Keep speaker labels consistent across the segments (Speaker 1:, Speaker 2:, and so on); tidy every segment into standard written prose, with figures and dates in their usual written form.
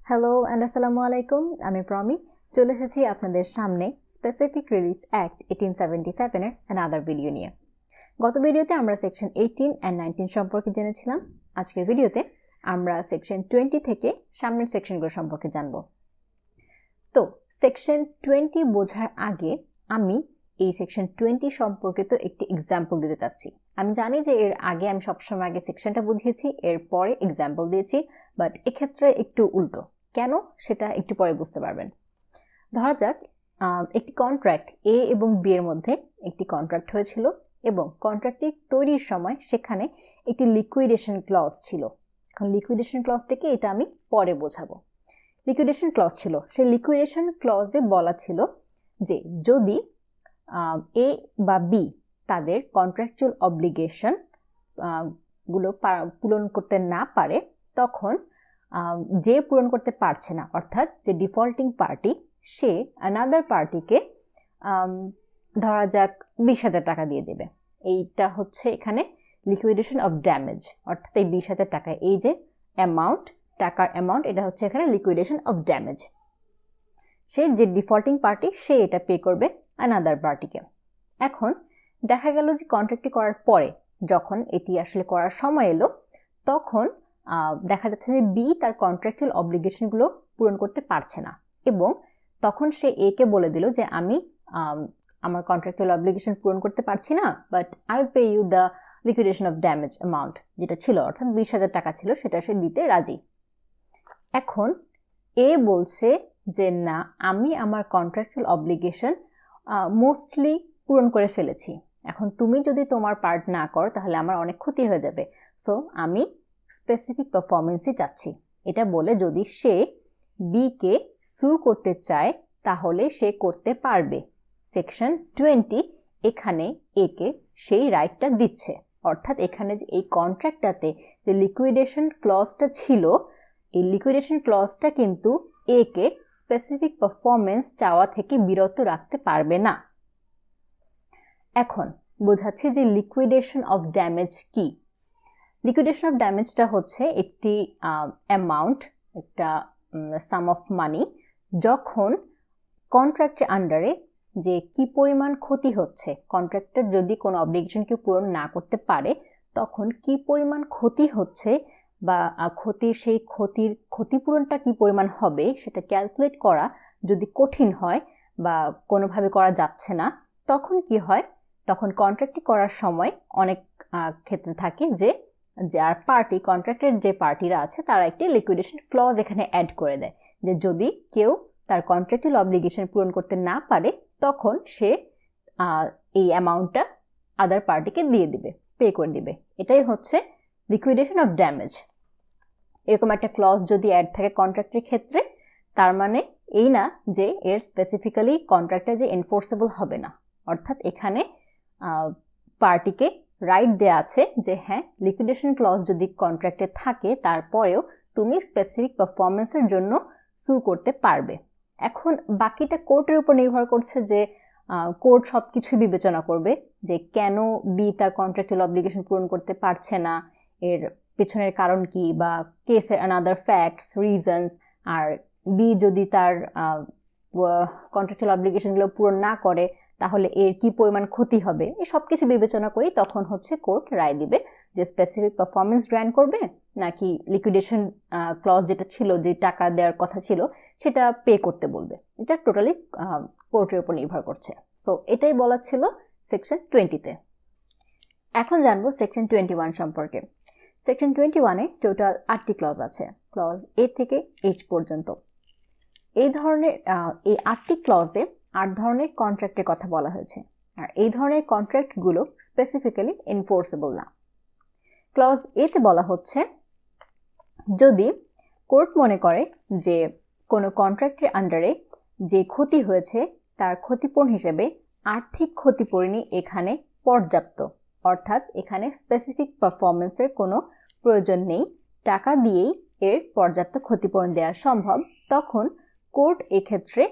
Speaker 1: Hello and আসসালামু আলাইকুম, আমি প্রমি চলে এসেছি আপনাদের সামনে স্পেসিফিক রিলিফ অ্যাক্ট 1877 এর অ্যানাদার ভিডিও নিয়ে। গত ভিডিওতে আমরা সেকশন 18 অ্যান্ড 19 সম্পর্কে জেনেছিলাম। আজকের ভিডিওতে আমরা সেকশন 20 থেকে সামনের সেকশনগুলো সম্পর্কে জানব। তো সেকশন 20 বোঝার আগে আমি এই সেকশন 20 সম্পর্কিত একটি এক্সাম্পল দিতে চাচ্ছি। আমি জানি যে এর আগে আমি সবসময় আগে সেকশনটা বুঝিয়েছি, এর পরে এক্সাম্পল দিয়েছি, বাট এক্ষেত্রে একটু উল্টো। কেন সেটা একটু পরে বুঝতে পারবেন। ধরা যাক একটি কন্ট্রাক্ট এ এবং বি এর মধ্যে একটি কন্ট্রাক্ট হয়েছিল এবং কন্ট্রাক্টটি তৈরির সময় সেখানে একটি লিকুইডেশন ক্লজ ছিল। এখন লিকুইডেশন ক্লজটিকে এটা আমি পরে বোঝাবো। লিকুইডেশন ক্লজ ছিল, সেই লিকুইডেশন ক্লজে বলা ছিল যে যদি এ বা বি তাদের কন্ট্রাকচুয়াল অব্লিগেশন গুলো পূরণ করতে না পারে, তখন যে পূরণ করতে পারছে না অর্থাৎ যে ডিফল্টিং পার্টি, সে অ্যানাদার পার্টিকে ধরা যাক 20,000 টাকা দিয়ে দেবে। এইটা হচ্ছে এখানে লিকুইডেশন অফ ড্যামেজ, অর্থাৎ এই 20,000 টাকা, এই যে অ্যামাউন্ট, টাকার অ্যামাউন্ট, এটা হচ্ছে এখানে লিকুইডেশন অফ ড্যামেজ। সে যে ডিফল্টিং পার্টি সে এটা পে করবে অ্যানাদার পার্টিকে। এখন দেখা গেল যে কন্ট্রাক্টটি করার পরে যখন এটি আসলে করার সময় এলো, তখন দেখা যাচ্ছে যে বি তার কন্ট্রাকচুয়াল অব্লিগেশনগুলো পূরণ করতে পারছে না এবং তখন সে এ কে বলে দিল যে আমি আমার কন্ট্রাকচুয়াল অব্লিগেশন পূরণ করতে পারছি না, but I will pay you the liquidation of damage amount, যেটা ছিল অর্থাৎ 20,000 টাকা ছিল, সেটা সে দিতে রাজি। এখন এ বলছে যে না, আমি আমার কন্ট্রাকচুয়াল অব্লিগেশন মোস্টলি পূরণ করে ফেলেছি, এখন তুমি যদি তোমার পার্ট না করো তাহলে আমার অনেক ক্ষতি হয়ে যাবে, সো আমি স্পেসিফিক পারফরমেন্সই চাচ্ছি। এটা বলে যদি সে বি কে সু করতে চায় তাহলে সে করতে পারবে। সেকশন 20 এখানে এ কে সেই রাইটটা দিচ্ছে, অর্থাৎ এখানে যে এই কন্ট্রাক্টটাতে যে লিকুইডেশন ক্লজটা ছিল, এই লিকুইডেশন ক্লজটা কিন্তু এ কে স্পেসিফিক পারফরমেন্স চাওয়া থেকে বিরত রাখতে পারবে না। এখন বোঝাচ্ছি যে লিকুইডেশন অফ ড্যামেজ কি। লিকুইডেশন অফ ড্যামেজটা হচ্ছে একটি অ্যামাউন্ট, একটা সাম অফ মানি, যখন কন্ট্রাক্টের আন্ডারে যে কি পরিমাণ ক্ষতি হচ্ছে, কন্ট্রাক্টর যদি কোনো অব্লিগেশন কেউ পূরণ না করতে পারে তখন কি পরিমাণ ক্ষতি হচ্ছে বা সেই ক্ষতিপূরণটা কি পরিমাণ হবে সেটা ক্যালকুলেট করা যদি কঠিন হয় বা কোনোভাবে করা যাচ্ছে না, তখন কি হয়, তখন কন্ট্রাক্টটি করার সময় অনেক ক্ষেত্রে থাকে যে যার পার্টি, কন্ট্রাক্টের যে পার্টিরা আছে তারা একটি লিকুইডেশন ক্লজ এখানে অ্যাড করে দেয় যে যদি কেউ তার কন্ট্রাক্টুয়াল অব্লিগেশন পূরণ করতে না পারে তখন সে এই অ্যামাউন্টটা আদার পার্টিকে দিয়ে দিবে, পে করে দিবে। এটাই হচ্ছে লিকুইডেশন অফ ড্যামেজ। এরকম একটা ক্লজ যদি অ্যাড থাকে কন্ট্রাক্টের ক্ষেত্রে, তার মানে এই না যে এর স্পেসিফিক্যালি কন্ট্রাক্টটা যে এনফোর্সেবল হবে না, অর্থাৎ এখানে পার্টিকে রাইট দেয়া আছে যে হ্যাঁ, লিকুইডেশন ক্লজ যদি কন্ট্রাক্টে থাকে তারপরেও তুমি স্পেসিফিক পারফরমেন্সের জন্য সু করতে পারবে। এখন বাকিটা কোর্টের উপর নির্ভর করছে যে কোর্ট সব কিছুই বিবেচনা করবে যে কেন বি তার কন্ট্রাক্টুয়াল অব্লিগেশন পূরণ করতে পারছে না, এর পেছনের কারণ কি, বা কেসের অ্যানাদার ফ্যাক্টস, রিজনস, আর বি যদি তার কন্ট্রাক্টুয়াল অব্লিগেশনগুলো পূরণ না করে তাহলে এর কি পরিমাণ ক্ষতি হবে, এই সব কিছু বিবেচনা করেই তখন হচ্ছে কোর্ট রায় দিবে যে স্পেসিফিক পারফরমেন্স গ্র্যান্ট করবে নাকি লিকুইডেশন ক্লজ যেটা ছিল, যে টাকা দেওয়ার কথা ছিল সেটা পে করতে বলবে। এটা টোটালি কোর্টের উপর নির্ভর করছে। সো এটাই বলা ছিল সেকশন 20-তে। এখন জানবো সেকশন 21 সম্পর্কে। সেকশন 21-এ টোটাল 8টি ক্লজ আছে, ক্লজ এ থেকে এইচ পর্যন্ত। এই ধরনের এই 8টি ক্লজে 8 ধরনের কন্ট্রাক্টের কথা বলা হয়েছে, আর এই ধরনের কন্ট্রাক্টগুলো স্পেসিফিক্যালি এনফোর্সেবল না। ক্লজ এতে বলা হচ্ছে যদি কোর্ট মনে করে যে কোনো কন্ট্রাক্টের আন্ডারে যে ক্ষতি হয়েছে তার ক্ষতিপূরণ হিসেবে আর্থিক ক্ষতিপূরণই এখানে পর্যাপ্ত, অর্থাৎ এখানে স্পেসিফিক পারফরমেন্সের কোনো প্রয়োজন নেই, টাকা দিয়েই এর পর্যাপ্ত ক্ষতিপূরণ দেওয়া সম্ভব, তখন কোর্ট এক্ষেত্রে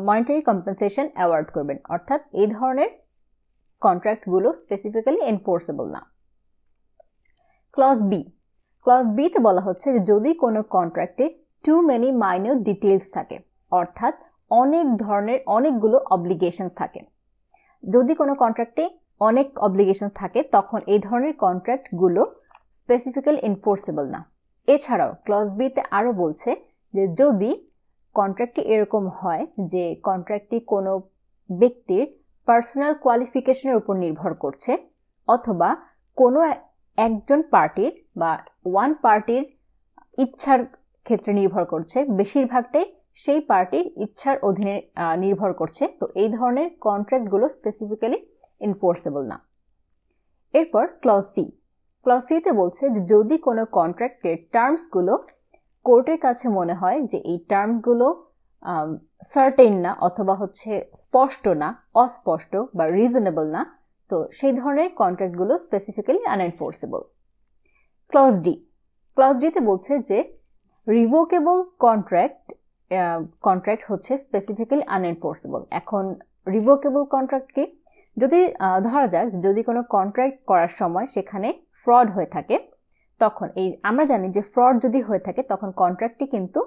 Speaker 1: মনিটারি কম্পেনসেশন অ্যাওয়ার্ড করবেন, অর্থাৎ এই ধরনের কন্ট্রাক্টগুলো স্পেসিফিক্যালি এনফোর্সেবল না। ক্লজ বি, ক্লজ বিতে বলা হচ্ছে যে যদি কোনো কন্ট্রাক্টে টু মেনি মাইনর ডিটেইলস থাকে, অর্থাৎ অনেকগুলো অব্লিগেশনস থাকে। যদি কোনো কন্ট্রাক্টে অনেক অব্লিগেশনস থাকে তখন এই ধরনের কন্ট্রাক্টগুলো স্পেসিফিক্যালি এনফোর্সেবল না। এছাড়াও ক্লজ বিতে আরও বলছে যে যদি কন্ট্রাক্টটি এরকম হয় যে কন্ট্রাক্টটি কোনো ব্যক্তির পার্সোনাল কোয়ালিফিকেশনের উপর নির্ভর করছে অথবা কোনো একজন পার্টির বা ওয়ান পার্টির ইচ্ছার ক্ষেত্রে নির্ভর করছে, বেশিরভাগটাই সেই পার্টির ইচ্ছার অধীনে নির্ভর করছে, তো এই ধরনের কন্ট্রাক্টগুলো স্পেসিফিক্যালি এনফোর্সেবল না। এরপর ক্লজ সি। ক্লজ সিতে বলছে যে যদি কোনো কন্ট্রাক্টের টার্মসগুলো কোর্টের কাছে মনে হয় যে এই টার্মসগুলো সার্টেন না অথবা স্পষ্ট না, অস্পষ্ট বা রিজনেবল না, তো সেই ধরনের কন্ট্রাক্টগুলো specifically unenforceable. Clause D. Clause ডিতে বলছে যে রিভোকেবল কন্ট্রাক্ট হচ্ছে স্পেসিফিক্যালি আনএনফোর্সেবল। এখন রিভোকেবল কন্ট্রাক্ট কি? যদি ধরা যাক যদি কোনো কন্ট্রাক্ট করার সময় সেখানে ফ্রড হয়ে থাকে, তখন আমরা জানি যে ফ্রড যদি হয়ে থাকে তখন কন্ট্রাক্টটি কিন্তু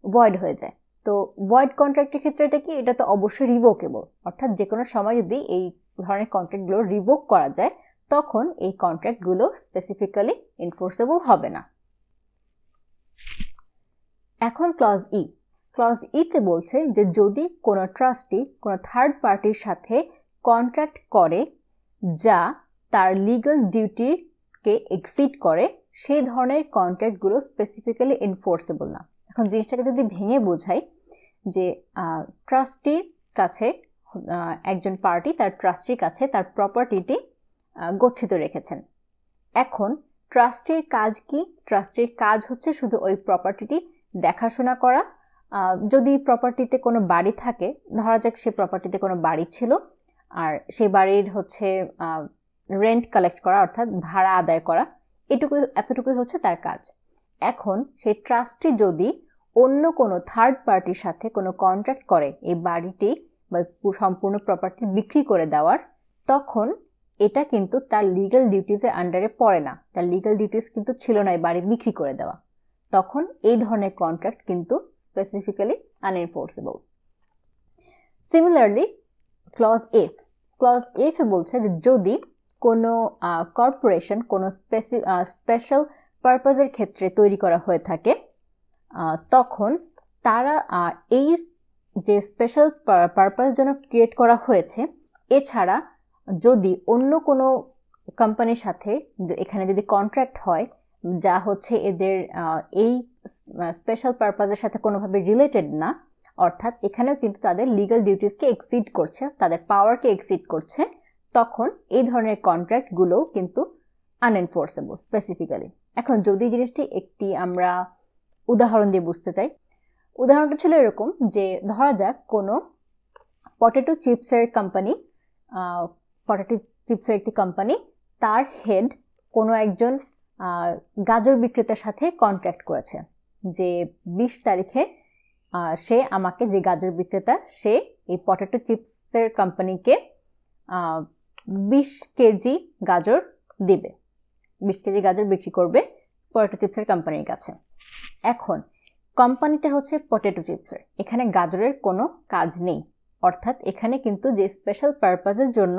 Speaker 1: ভয়েড হয়ে যায়। তো ভয়েড কন্ট্রাক্টের ক্ষেত্রে এটা কি? এটা তো অবশ্যই রিভোকেবল, অর্থাৎ যে কোনো সময় যদি এই ধরনের কন্ট্রাক্টগুলো রিভোক করা যায় তখন এই কন্ট্রাক্টগুলো স্পেসিফিক্যালি এনফোর্সেবল হবে না। এখন ক্লজ ই। ক্লজ ইতে বলছে যে যদি কোনো ট্রাস্টি কোনো থার্ড পার্টির সাথে কন্ট্রাক্ট করে যা তার লিগ্যাল ডিউটিকে এক্সিড করে, সেই ধরনের কন্ট্রাক্টগুলো স্পেসিফিক্যালি এনফোর্সেবল না। এখন জিনিসটাকে যদি ভেঙে বোঝাই যে ট্রাস্টির কাছে একজন পার্টি তার ট্রাস্টির কাছে তার প্রপার্টিটি গচ্ছিত রেখেছেন। এখন ট্রাস্টির কাজ কি? ট্রাস্টির কাজ হচ্ছে শুধু ওই প্রপার্টিটি দেখাশোনা করা। যদি প্রপার্টিতে কোনো বাড়ি থাকে, ধরা যাক সে প্রপার্টিতে কোনো বাড়ি ছিল আর সেই বাড়ির রেন্ট কালেক্ট করা অর্থাৎ ভাড়া আদায় করা, এতটুকুই হচ্ছে তার কাজ। এখন সেই ট্রাস্টি যদি অন্য কোনো থার্ড পার্টির সাথে কোনো কন্ট্রাক্ট করে এই বাড়িটি বা সম্পূর্ণ প্রপার্টি বিক্রি করে দেওয়ার, তখন এটা কিন্তু তার লিগ্যাল ডিউটিসের আন্ডারে পড়ে না। তার লিগ্যাল ডিউটিস কিন্তু ছিল না এই বাড়ি বিক্রি করে দেওয়া। তখন এই ধরনের কন্ট্রাক্ট কিন্তু specifically unenforceable. Similarly clause F. Clause F বলছে যে যদি কোনো কর্পোরেশন কোনো স্পেশাল পারপাজের ক্ষেত্রে তৈরি করা হয়ে থাকে, তখন তারা এই যে স্পেশাল পারপাজের জন্য ক্রিয়েট করা হয়েছে, এছাড়া যদি অন্য কোনো কোম্পানির সাথে এখানে যদি কন্ট্রাক্ট হয় যা এদের এই স্পেশাল পারপাজের সাথে কোনোভাবে রিলেটেড না, অর্থাৎ এখানেও কিন্তু তাদের লিগ্যাল ডিউটিসকে এক্সিড করছে, তাদের পাওয়ারকে এক্সিড করছে, তখন এই ধরনের কন্ট্রাক্টগুলো কিন্তু আনএনফোর্সেবল স্পেসিফিক্যালি। এখন যদি জিনিসটি একটি আমরা উদাহরণ দিয়ে বুঝতে চাই, উদাহরণটা ছিল এরকম যে ধরা যাক কোনো পটেটো চিপসের একটি কোম্পানি, তার হেড কোনো একজন গাজর বিক্রেতার সাথে কন্ট্রাক্ট করেছে যে 20 তারিখে সে আমাকে, যে গাজর বিক্রেতা, সে এই পটেটো চিপসের কোম্পানিকে 20 কেজি গাজর দিবে, 20 কেজি গাজর বিক্রি করবে পটেটো চিপসের কোম্পানির কাছে। এখন কোম্পানিটা হচ্ছে পটেটো চিপসের, এখানে গাজরের কোনো কাজ নেই, অর্থাৎ এখানে কিন্তু যে স্পেশাল পারপাজের জন্য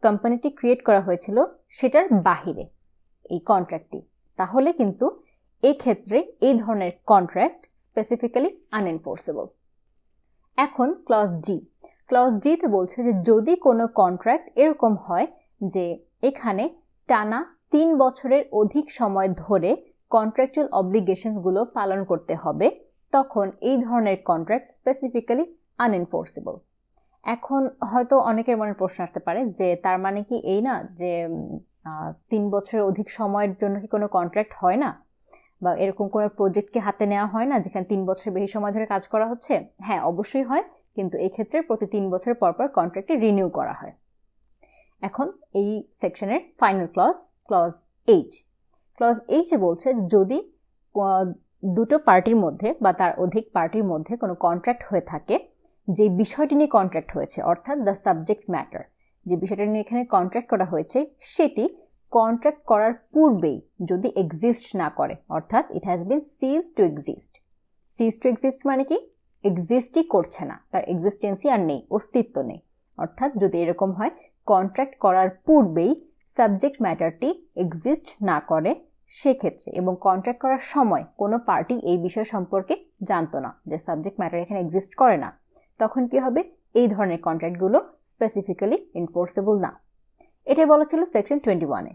Speaker 1: কোম্পানিটি ক্রিয়েট করা হয়েছিল সেটার বাহিরে এই কন্ট্রাক্টটি। তাহলে কিন্তু এই ক্ষেত্রে এই ধরনের কন্ট্রাক্ট স্পেসিফিক্যালি আনএনফোর্সেবল। এখন ক্লজ ডি। ক্লজ ডিতে বলছে যে যদি কোনো কন্ট্রাক্ট এরকম হয় যে এখানে টানা 3 বছরের অধিক সময় ধরে কন্ট্রাকচুয়াল অব্লিগেশনসগুলো পালন করতে হবে, তখন এই ধরনের কন্ট্রাক্ট স্পেসিফিক্যালি আনএনফোর্সেবল। এখন হয়তো অনেকের মনে প্রশ্ন আসতে পারে যে তার মানে কি এই না যে 3 বছরের অধিক সময়ের জন্য কি কোনো কন্ট্রাক্ট হয় না, বা এরকম কোনো প্রজেক্টকে হাতে নেওয়া হয় না যেখানে 3 বছরের বেশি সময় ধরে কাজ করা হচ্ছে? হ্যাঁ, অবশ্যই হয়, কিন্তু এই ক্ষেত্রে প্রতি 3 বছর পর পর কন্ট্রাক্টটি রিনিউ করা হয়। এখন এই সেকশনের ফাইনাল ক্লজ এইচ। ক্লজ এইচে বলছে যদি দুটো পার্টির মধ্যে বা তার অধিক পার্টির মধ্যে কোনো কন্ট্রাক্ট হয়ে থাকে, যে বিষয়টি নিয়ে কন্ট্রাক্ট হয়েছে অর্থাৎ দ্য সাবজেক্ট ম্যাটার, যে বিষয়টা নিয়ে এখানে কন্ট্রাক্ট করা হয়েছে সেটি কন্ট্রাক্ট করার পূর্বেই যদি এক্সিস্ট না করে, অর্থাৎ it has been cease to exist. Cease to exist মানে কি, এক্সিস্টই করছে না, তার এক্সিস্টেন্সই আর নেই, অস্তিত্ব নেই। অর্থাৎ যদি এরকম হয় কন্ট্রাক্ট করার পূর্বেই সাবজেক্ট ম্যাটারটি এক্সিস্ট না করে সেক্ষেত্রে, এবং কন্ট্রাক্ট করার সময় কোনো পার্টি এই বিষয় সম্পর্কে জানতো না যে সাবজেক্ট ম্যাটার এখানে এক্সিস্ট করে না, তখন কি হবে, এই ধরনের কন্ট্রাক্টগুলো স্পেসিফিক্যালি এনফোর্সেবল না। এটাই বলা ছিল সেকশন 21-এ।